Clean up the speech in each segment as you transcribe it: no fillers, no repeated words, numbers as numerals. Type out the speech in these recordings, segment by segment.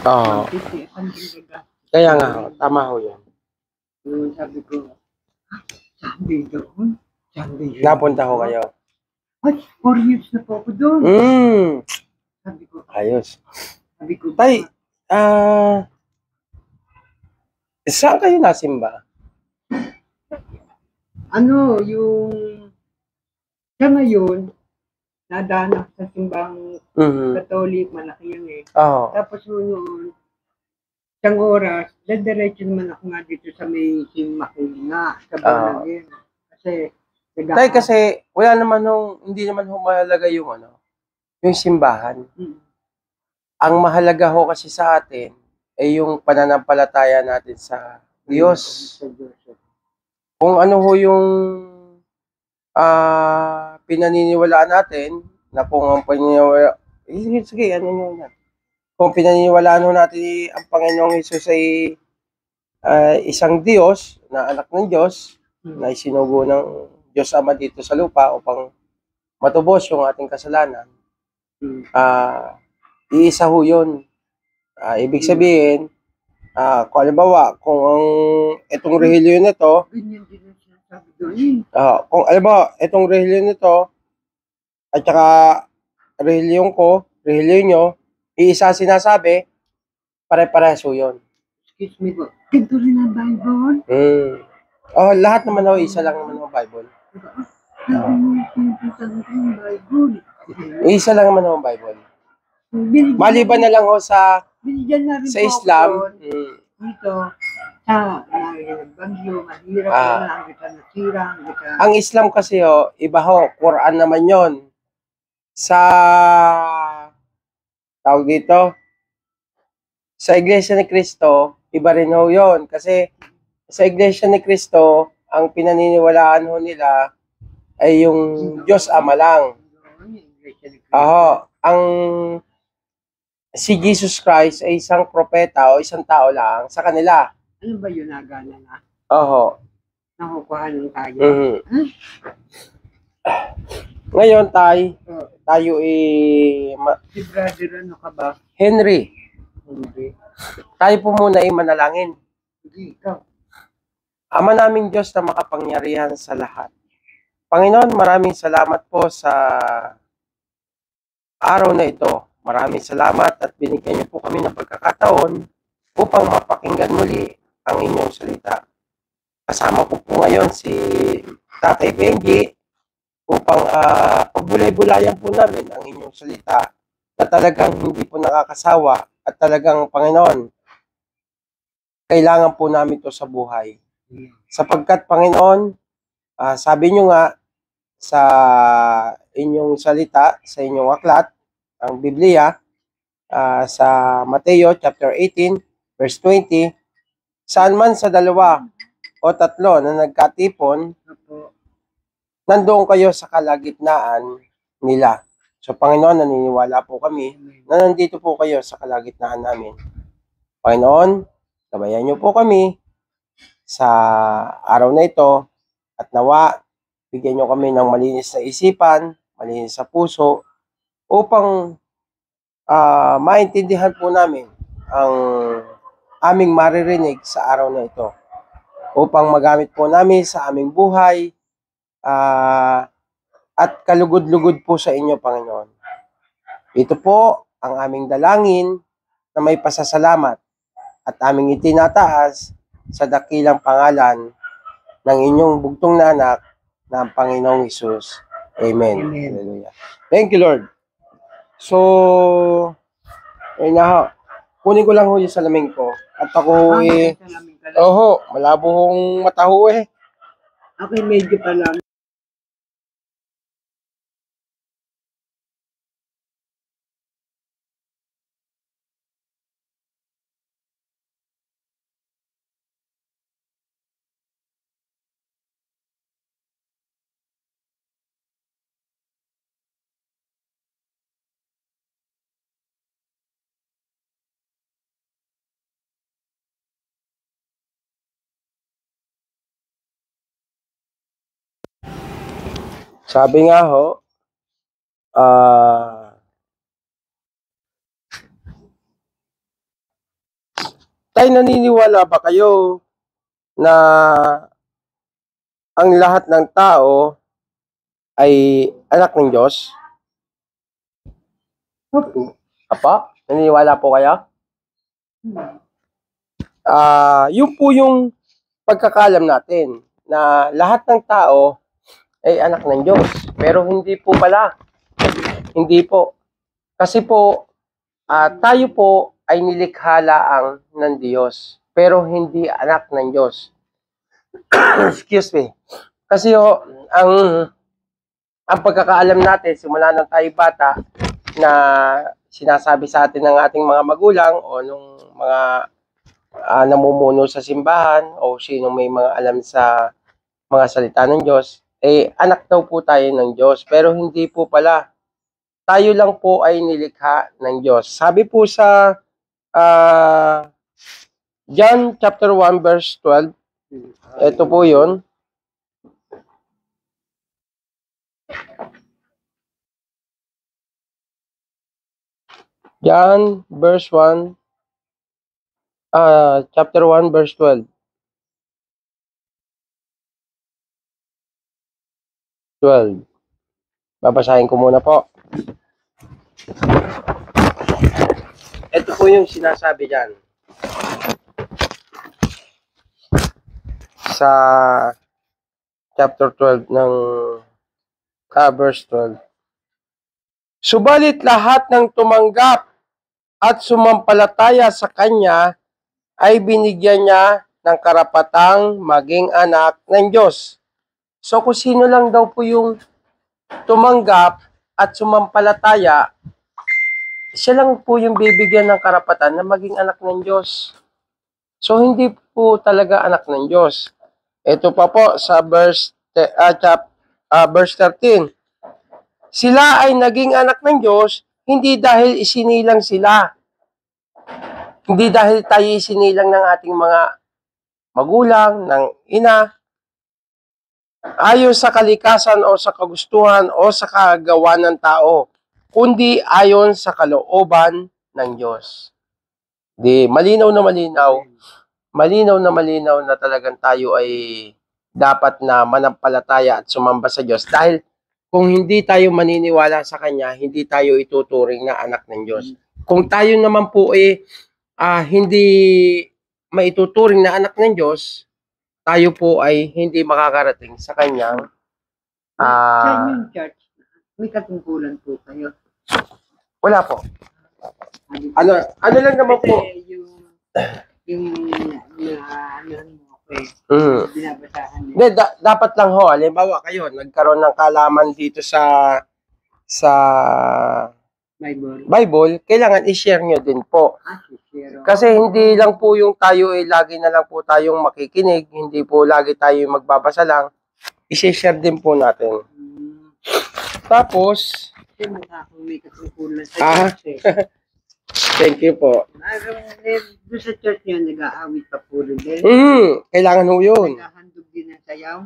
Oo. 150 ang gagastos. Kaya nga ho, tama ho yun. So, sabi ko, Sunday doon. Sunday yun. Napunta ho kayo. Ay, 4 years na po ako doon. Sabi ko, Ayos. sabi ko, Tay, saan kayo nasimba? ano, yung sa ngayon, nadaanak sa simbang Catholic, malaki yan eh. Oo. Tapos noon, isang oras, dadiretso naman ako nga dito sa may Makilinga, sa Bonagin. Kasi, Tay, kasi wala naman hindi naman mahalaga yung yung simbahan. Ang mahalaga ho kasi sa atin ay yung pananampalataya natin sa Diyos. Kung ano ho yung pinaniniwalaan natin, na kung ang paniniwala, sige, kung pinaniniwalaan ho natin ang Panginoong Hesus ay isang Diyos, na anak ng Diyos, na isinugo ng Diyos Ama dito sa lupa upang matubos yung ating kasalanan, iisa ho yun. Ibig sabihin, kung halimbawa, kung itong relihiyon nito, kung halimbawa, itong relihiyon nito, at saka relihiyon ko, relihiyon nyo, iisa sinasabi, pare-pareso yun. Excuse me po, ganito rin ang Bible? Lahat naman ho, isa lang naman ang Bible. Isa lang naman ang Bible. Maliban na lang ho sa Islam. Dito, sa bagyo, mahirap na, nasira. Ang Islam kasi iba ho, Quran naman yon. Sa tawag dito, sa Iglesia ni Cristo, iba rin ho yun. Kasi sa Iglesia ni Cristo, ang pinaniniwalaan ho nila ay yung Diyos Ama lang. Ang si Jesus Christ ay isang propeta o isang tao lang sa kanila. Ano ba yun, nagana na? Nakukuha ng tayo. Ngayon, tayo Si brother, ano ka ba? Henry. Tayo po muna ay manalangin. Hindi, ikaw. Ama naming Diyos na makapangyarihan sa lahat. Panginoon, maraming salamat po sa araw na ito. Maraming salamat at binigyan niyo po kami ng pagkakataon upang mapakinggan muli ang inyong salita. Kasama ko po ngayon si Tatay Benji upang pagbulay-bulayan po namin ang inyong salita na talagang hindi po nakakasawa at talagang, Panginoon, kailangan po namin ito sa buhay. Sapagkat, Panginoon, sabi nyo nga sa inyong salita, sa inyong aklat, ang Biblia, sa Mateo chapter 18, verse 20, saan man sa dalawa o tatlo na nagkatipon, nandoon kayo sa kalagitnaan nila. So, Panginoon, naniniwala po kami na nandito po kayo sa kalagitnaan namin. Panginoon, gabayan niyo po kami sa araw na ito at nawa, bigyan niyo kami ng malinis na isipan, malinis sa puso, upang maintindihan po namin ang aming maririnig sa araw na ito upang magamit po namin sa aming buhay at kalugod-lugod po sa inyo, Panginoon. Ito po ang aming dalangin na may pasasalamat at aming itinataas sa dakilang pangalan ng inyong bugtong na anak na ang Panginoong Hesus. Amen. Hallelujah. Thank you, Lord. So, kunin ko lang ho yung salamin ko. At ako malabo hong mata ho eh. Okay, medyo pa lang. Sabi nga ho, Ay, naniniwala ba kayo na ang lahat ng tao ay anak ng Diyos? Apa? Naniniwala po kayo? Yun po yung pagkakalam natin na lahat ng tao ay anak ng Diyos. Pero hindi po pala. Hindi po. Kasi po, tayo po ay nilikha laang ng Diyos. Pero hindi anak ng Diyos. Excuse me. Kasi ang pagkakaalam natin, simula nang tayo bata, na sinasabi sa atin ng ating mga magulang o nung mga namumuno sa simbahan o sino may mga alam sa mga salita ng Diyos, anak daw po tayo ng Diyos. Pero hindi po pala. Tayo lang po ay nilikha ng Diyos. Sabi po sa John chapter 1 verse 12, ito po yun. John verse 1, chapter 1 verse 12. 12. Babasahin ko muna po. Ito po yung sinasabi dyan. Sa chapter 12 ng verse 12. Subalit lahat ng tumanggap at sumampalataya sa Kanya ay binigyan niya ng karapatang maging anak ng Diyos. So kung sino lang daw po yung tumanggap at sumampalataya, siya lang po yung bibigyan ng karapatan na maging anak ng Diyos. So hindi po talaga anak ng Diyos. Ito pa po sa verse 13. Sila ay naging anak ng Diyos hindi dahil isinilang sila. Hindi dahil tayo isinilang ng ating mga magulang, ng ina, ayon sa kalikasan o sa kagustuhan o sa kagawa ng tao, kundi ayon sa kalooban ng Diyos. Di, malinaw na talagang tayo ay dapat na manampalataya at sumamba sa Diyos. Dahil kung hindi tayo maniniwala sa Kanya, hindi tayo ituturing na anak ng Diyos. Kung tayo naman po hindi maituturing na anak ng Diyos, tayo po ay hindi makakarating sa Kanyang Sa inyong church, may katungkulan po kayo. wala po. Ano lang naman po. Binabasahan niyo. Hindi, dapat lang ho, halimbawa kayo, nagkaroon ng kalaman dito sa Bible, kailangan i-share nyo din po. Kasi hindi lang po yung tayo lagi na lang po tayong makikinig, hindi po lagi tayo magbabasa lang, i-share din po natin. Tapos, may katungkulan sa church. Thank you po. Doon sa church niya, nag-aawit pa po rin din. Kailangan ho yun. Naghahandog din ng sayaw.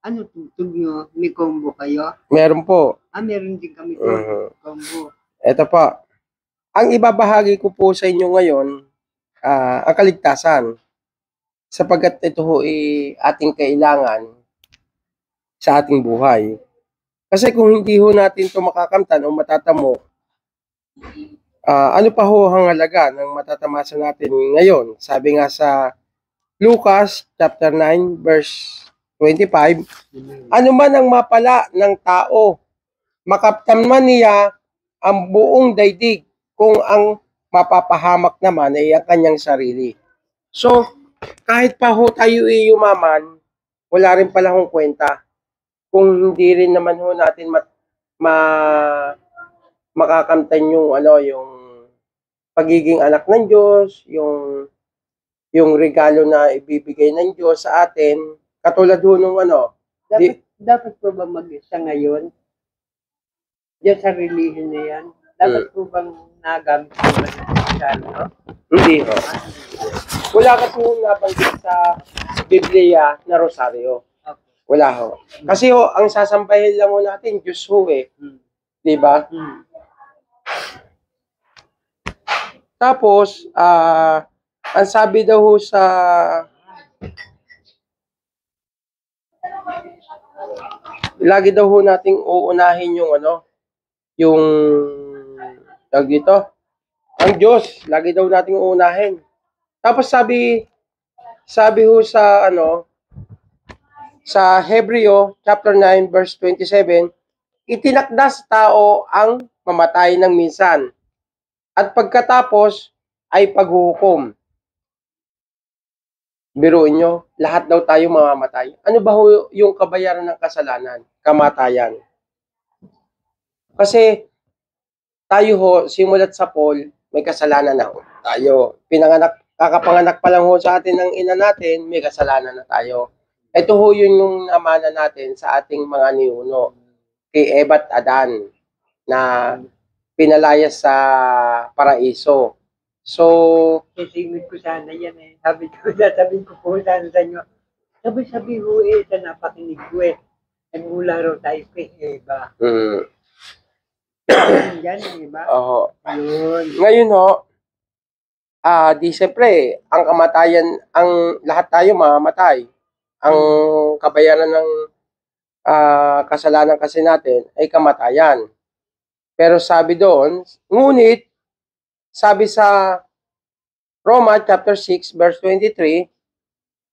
Ano tugtog nyo? May combo kayo? Meron po. Meron din kami po. Combo. Ito po. Ang ibabahagi ko po sa inyo ngayon, ang kaligtasan. Sapagkat ito ho ating kailangan sa ating buhay. Kasi kung hindi ho natin ito makakamtan o matatamo, ano pa ho ang halaga ng matatamasa natin ngayon? Sabi nga sa Lucas chapter 9 verse 25, ano man ang mapala ng tao, makaptan man niya ang buong daigdig, kung ang mapapahamak naman ay ang kanyang sarili. So, kahit pa ho tayo yumaman, wala rin pala hong kwenta. Kung hindi rin naman ho natin makakamtan yung yung pagiging anak ng Diyos, yung regalo na ibibigay ng Diyos sa atin, katulad ho nung Dapat po ba mag-isa ngayon? Diyan sa religion na yan? Dapat po bang nagamit po ba ng Kristiyano? Hindi ho. Wala kasi yung nabanggit sa Biblia na rosaryo. Wala ho. Kasi ho, ang sasampahin lang ho natin, Diyos ho Diba? Tapos, Ang sabi daw ho sa lagi daw ho nating uunahin yung yung tawag dito, ang Diyos, lagi daw nating uunahin. Tapos sabi ho sa sa Hebreo chapter 9 verse 27, itinakda sa tao ang mamatay ng minsan at pagkatapos ay paghuhukom. Biruin nyo, lahat daw tayo mamamatay. Ano ba ho yung kabayaran ng kasalanan? Kamatayan. Kasi tayo ho, simulat sa Paul, may kasalanan na ho. Tayo, kakapanganak pa lang ho sa atin ng ina natin, may kasalanan na tayo. Ito ho yun yung namana natin sa ating mga ninuno, kay Eva at Adan, na pinalayas sa paraiso. So, Sisingit ko sana yan eh. Sasabihin ko po sana sa inyo. Sabi ho eh, sa napakinig ko eh. Nagmula raw tayo kay Eva. Yan, di ba? Yun. Ngayon ho, di siyempre, ang kamatayan, ang lahat tayo mamamatay. Ang kabayaran ng kasalanan kasi natin ay kamatayan. Pero sabi doon, ngunit, sabi sa Roma chapter 6 verse 23,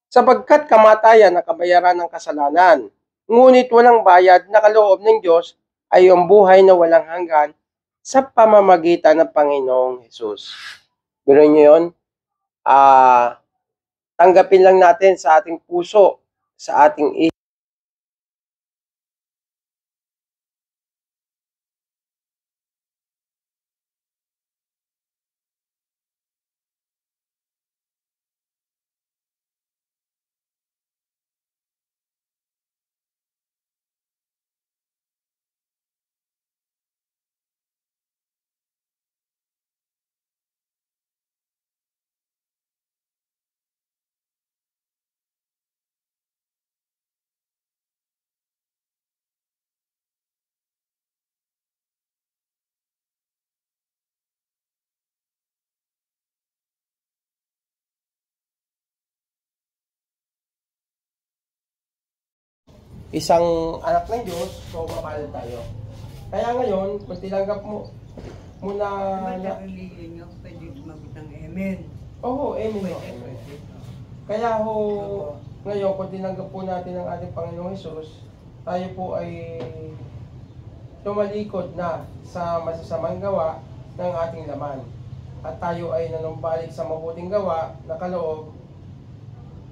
sapagkat kamatayan ang kabayaran ng kasalanan, ngunit walang bayad na kaloob ng Diyos ay ang buhay na walang hanggan sa pamamagitan ng Panginoong Hesus. Pero nyo yun, tanggapin lang natin sa ating puso, sa ating isip. Isang anak ng Diyos, so mapalad tayo. Kaya ngayon, kung tinanggap mo muna Sa religion nyo, pwede sumagot ng amen. Oo, amen. Pwede. Kaya ho, ngayon, kung tinanggap po natin ang ating Panginoong Hesus, tayo po ay tumalikod na sa masasamang gawa ng ating laman. At tayo ay nanumbalik sa mabuting gawa na kaloob,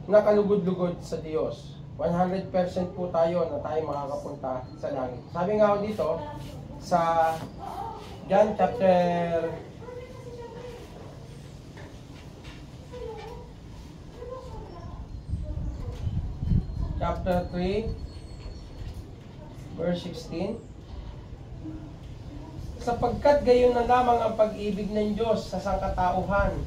na kalugod-lugod sa Diyos. 100% po tayo na tayo makakapunta sa langit. Sabi nga ho dito, sa John chapter 3 verse 16, sapagkat gayon na lamang ang pag-ibig ng Diyos sa sangkatauhan,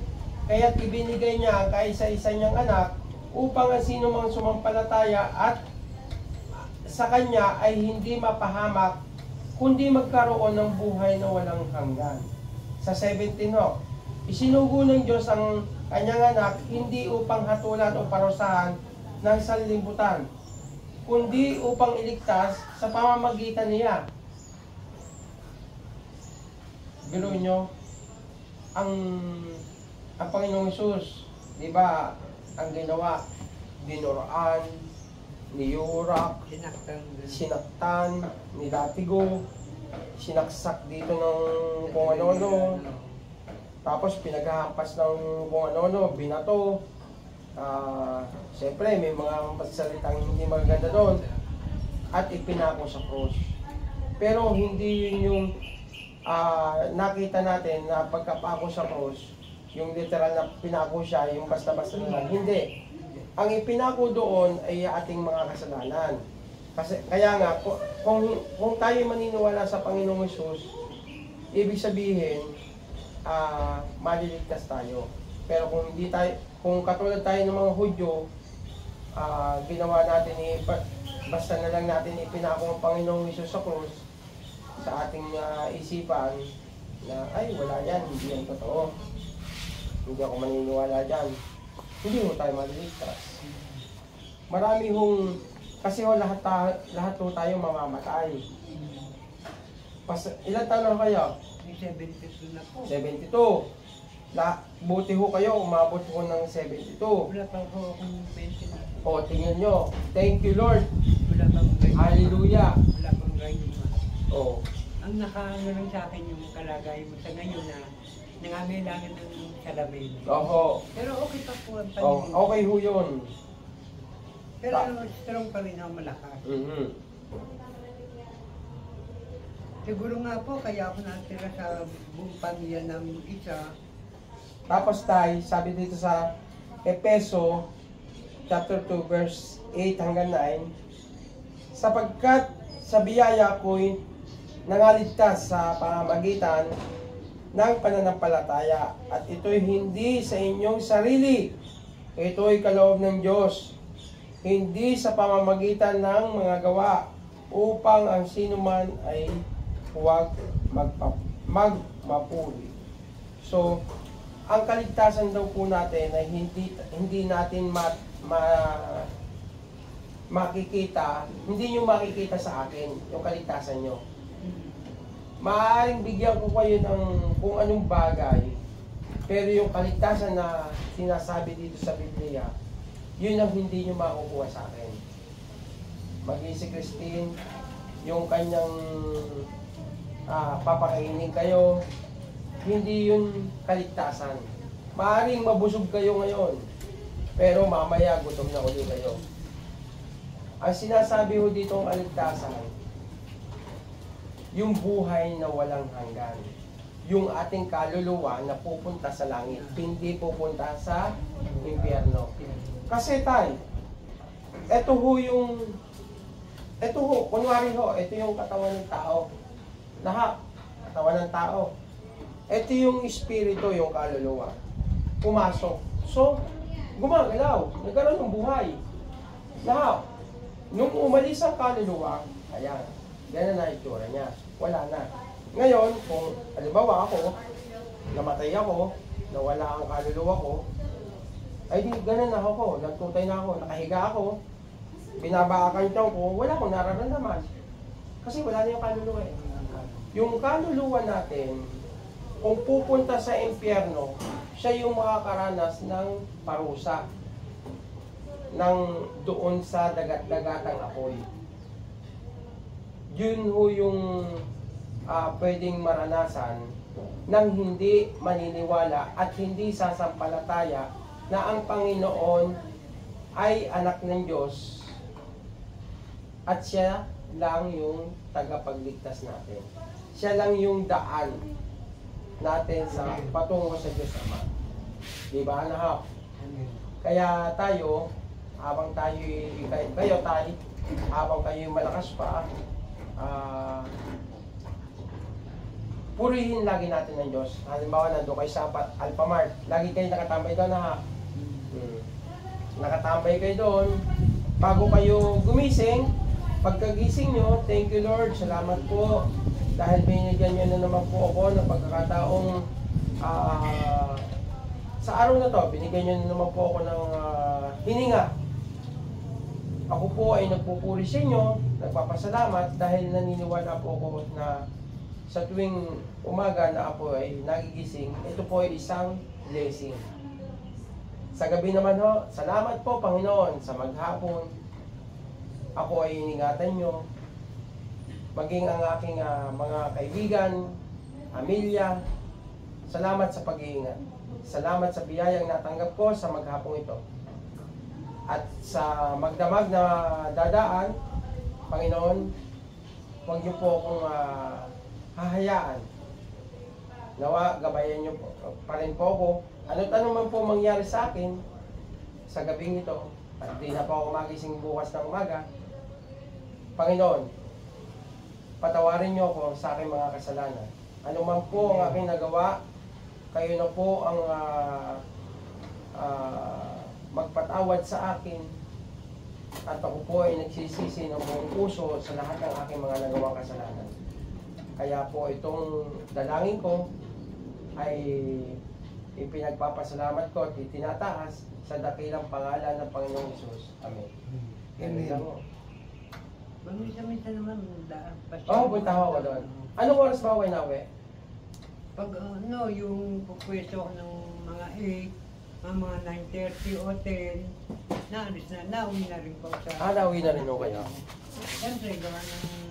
kaya't ibinigay niya ang kaisa-isa niyang anak upang ang sino mang sumampalataya at sa Kanya ay hindi mapahamak, kundi magkaroon ng buhay na walang hanggan. Sa 17 ho, isinugo ng Diyos ang Kanyang anak hindi upang hatulan o parusahan ng sanlibutan, kundi upang iligtas sa pamamagitan niya. Biruin nyo, ang Panginoong Hesus, di ba, ang ginawa, dinuraan, niyurak, sinaktan, nilatigo, sinaksak dito ng kung ano-ano, tapos pinaghahampas ng kung ano-ano, binato. Siyempre, may mga salitang hindi maganda doon, at ipinako sa cross. Pero hindi yun yung nakita natin na pagkapako sa cross, yung literal na pinako siya, yung basta-basta na lang. Hindi. Ang ipinako doon ay ating mga kasalanan. Kasi, kaya nga, kung tayo maniniwala sa Panginoong Hesus, ibig sabihin, maliligtas tayo. Pero kung hindi tayo, kung katulad tayo ng mga Hudyo, ginawa natin, basta na lang natin ipinako ang Panginoong Hesus sa cross, sa ating isipan, na ay wala yan, hindi yan totoo. Hindi ako maniniwala dyan. Hindi ho tayo maliligtas. Marami hong, kasi ho lahat ho tayo mamamatay. Ilan taon na kayo? May 72 na po. 72. Buti ho kayo, umabot ho ng 72. Wala pa po akong pension. O, tingnan nyo. Thank you, Lord. Wala pang ganyan. Hallelujah. Wala pang ganyan. O, Ang nakaano lang sa akin yung kalagay mo sa ngayon na nangangailangan ng salamin. oho. Pero okay pa po ang O, paningin. okay ho yun. Pero strong pa rin ako malakas. Mhm. Siguro nga po, kaya ako natira sa buong pamilya ng isa. Tapos tayo, sabi dito sa Epeso chapter 2 verse 8 hanggang 9, sapagkat sa biyaya ko'y nangaligtas sa pamamagitan ng pananampalataya at ito'y hindi sa inyong sarili, ito'y kaloob ng Diyos, hindi sa pamamagitan ng mga gawa, upang ang sinuman ay huwag magmapuri. So, ang kaligtasan daw po natin ay hindi natin makikita, hindi nyo makikita sa akin yung kaligtasan nyo. Maaaring bigyan ko kayo ng kung anong bagay, pero yung kaligtasan na sinasabi dito sa Biblia, yun ang hindi nyo makukuha sa akin. Maging si Christine, yung kanyang papakainin kayo, hindi yun kaligtasan. Maaaring mabusog kayo ngayon, pero mamaya gutom na uli kayo. Ang sinasabi ho dito ang kaligtasan, yung buhay na walang hanggan. Yung ating kaluluwa na pupunta sa langit, hindi pupunta sa impyerno. Kasi tayo, kunwari ho, ito yung katawan ng tao. Lahat, katawan ng tao. Ito yung espiritu, yung kaluluwa. Pumasok. So, gumagalaw. Nagkaroon ng buhay. Lahat. Nung umalis ang kaluluwa, ayan, ganun na itsura niya. Wala na. Ngayon, kung halimbawa ako, namatay ako, nawala ang kaluluwa ko, ay di ganun na ako, nagtutay na ako, nakahiga ako, binabaakan tiyan ko, wala akong nararamdaman. Kasi wala na yung kaluluwa eh. Yung kaluluwa natin, kung pupunta sa impyerno, siya yung makakaranas ng parusa ng doon sa dagat-dagatang apoy. Yun ho yung pwedeng maranasan ng hindi maniniwala at hindi sasampalataya na ang Panginoon ay anak ng Diyos at siya lang yung tagapagligtas natin. Siya lang yung daan natin sa patungo sa Diyos Ama. Diba, anak? Kaya tayo, habang habang kayo malakas pa, purihin lagi natin ng Diyos. Halimbawa, nandun kayo sa Alphamart, lagi kayo nakatambay doon, ha? Nakatambay kayo doon. Bago kayo gumising, pagkagising nyo, thank you Lord, salamat po. Dahil binigyan nyo na naman po ako ng pagkakataong sa araw na to, binigyan nyo na naman po ako ng hininga. Ako po ay nagpupuri sa inyo, nagpapasalamat dahil naniniwala po ako na sa tuwing umaga na ako ay nagigising, ito po ay isang blessing. Sa gabi naman ho, salamat po Panginoon sa maghapon. Ako ay iningatan nyo. Maging ang aking mga kaibigan, pamilya, salamat sa pag-iingat. Salamat sa biyayang natanggap ko sa maghapong ito. At sa magdamag na dadaan, Panginoon, huwag niyo po akong hahayaan. Nawa, gabayan niyo pa rin po ako. Ano't ano man po mangyari sa akin sa gabing ito, at di na po ako magising bukas ng umaga, Panginoon, patawarin niyo ako sa aking mga kasalanan. Ano man po ang aking nagawa, kayo na po ang magpatawad sa akin at ako po ay nagsisisi ng buong puso sa lahat ng aking mga nagawang kasalanan. Kaya po itong dalangin ko ay ipinagpapasalamat ko at itinataas sa dakilang pangalan ng Panginoong Hesus. Amen. Amen. Amen. Mamisa-misa naman. Oo, punta ako doon. Anong oras ba ako inawi? Pag yung pupwesto ko ng mga 8, mga 9:30 o 10, naalis na, nauwi na rin po sa... Nauwi na rin ako kayo. Siyempre, gawa ng